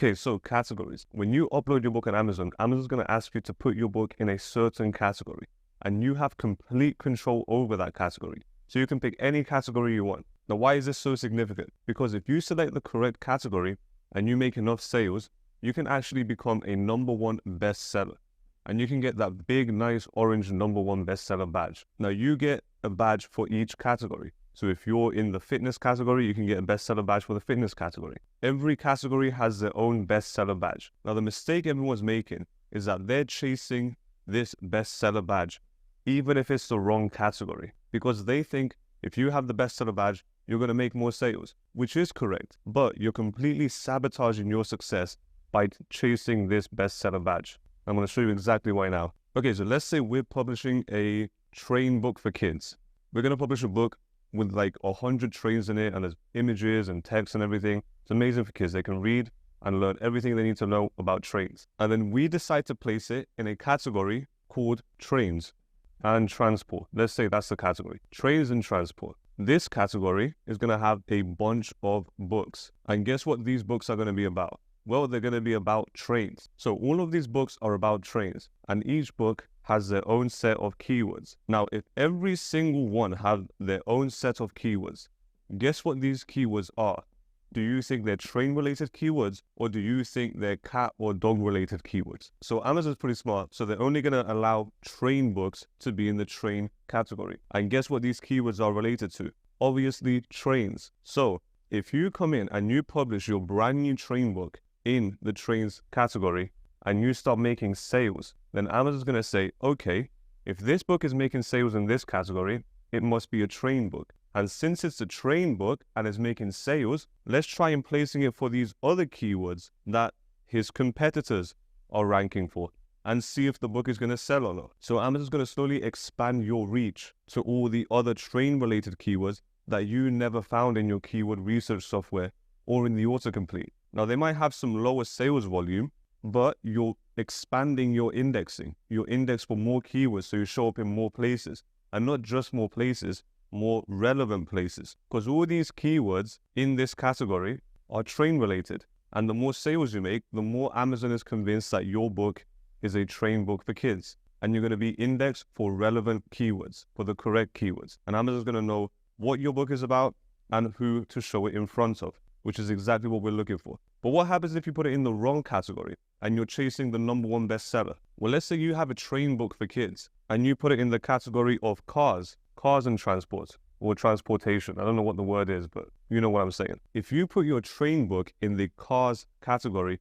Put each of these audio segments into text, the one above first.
Okay, so categories. When you upload your book on Amazon, Amazon's going to ask you to put your book in a certain category, and you have complete control over that category. So you can pick any category you want. Now, why is this so significant? Because if you select the correct category and you make enough sales, you can actually become a #1 bestseller. And you can get that big, nice orange #1 bestseller badge. Now, you get a badge for each category. So if you're in the fitness category, you can get a bestseller badge for the fitness category. Every category has their own bestseller badge. Now, the mistake everyone's making is that they're chasing this bestseller badge, even if it's the wrong category, because they think if you have the bestseller badge, you're going to make more sales, which is correct, but you're completely sabotaging your success by chasing this bestseller badge. I'm going to show you exactly why now. Okay, so let's say we're publishing a train book for kids. We're going to publish a book with like 100 trains in it, and there's images and text and everything. It's amazing for kids. They can read and learn everything they need to know about trains. And then we decide to place it in a category called trains and transport. Let's say that's the category, trains and transport. This category is going to have a bunch of books. And guess what these books are going to be about? Well, they're going to be about trains. So all of these books are about trains, and each book has their own set of keywords. Now, if every single one have their own set of keywords, guess what these keywords are? Do you think they're train-related keywords, or do you think they're cat or dog-related keywords? So Amazon's pretty smart, so they're only going to allow train books to be in the train category. And guess what these keywords are related to? Obviously, trains. So if you come in and you publish your brand new train book in the trains category, and you start making sales, then Amazon's going to say, okay, if this book is making sales in this category, it must be a train book. And since it's a train book and is making sales, let's try and placing it for these other keywords that his competitors are ranking for, and see if the book is going to sell or not. So Amazon's going to slowly expand your reach to all the other train-related keywords that you never found in your keyword research software or in the autocomplete. Now, they might have some lower sales volume, but you're expanding your indexing. Your index for more keywords, so you show up in more places, and not just more places, more relevant places. Because all these keywords in this category are train related, and the more sales you make, the more Amazon is convinced that your book is a train book for kids, and you're going to be indexed for relevant keywords, for the correct keywords. And Amazon's going to know what your book is about and who to show it in front of, which is exactly what we're looking for. But what happens if you put it in the wrong category and you're chasing the #1 bestseller? Well, let's say you have a train book for kids and you put it in the category of cars and transport, or transportation. I don't know what the word is, but you know what I'm saying. If you put your train book in the cars category,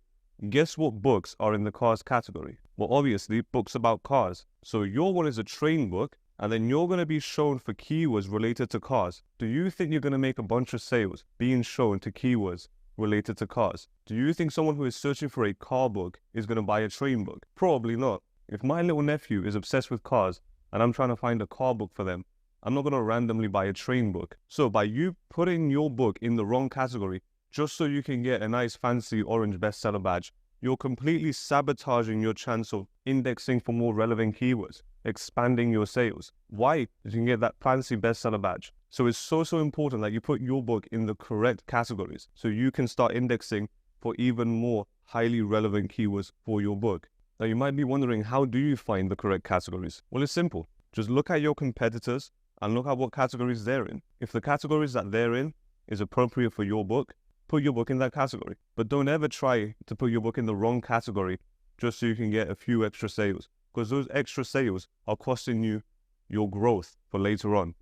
guess what books are in the cars category? Well, obviously, books about cars. So your one is a train book, and then you're going to be shown for keywords related to cars. Do you think you're going to make a bunch of sales being shown to keywords related to cars? Do you think someone who is searching for a car book is going to buy a train book? Probably not. If my little nephew is obsessed with cars and I'm trying to find a car book for them, I'm not going to randomly buy a train book. So by you putting your book in the wrong category, just so you can get a nice fancy orange bestseller badge, you're completely sabotaging your chance of indexing for more relevant keywords, expanding your sales. Why? Because you can get that fancy bestseller badge. So it's so important that you put your book in the correct categories so you can start indexing for even more highly relevant keywords for your book. Now, you might be wondering, how do you find the correct categories? Well, it's simple. Just look at your competitors and look at what categories they're in. If the categories that they're in is appropriate for your book, put your book in that category. But don't ever try to put your book in the wrong category just so you can get a few extra sales, because those extra sales are costing you your growth for later on.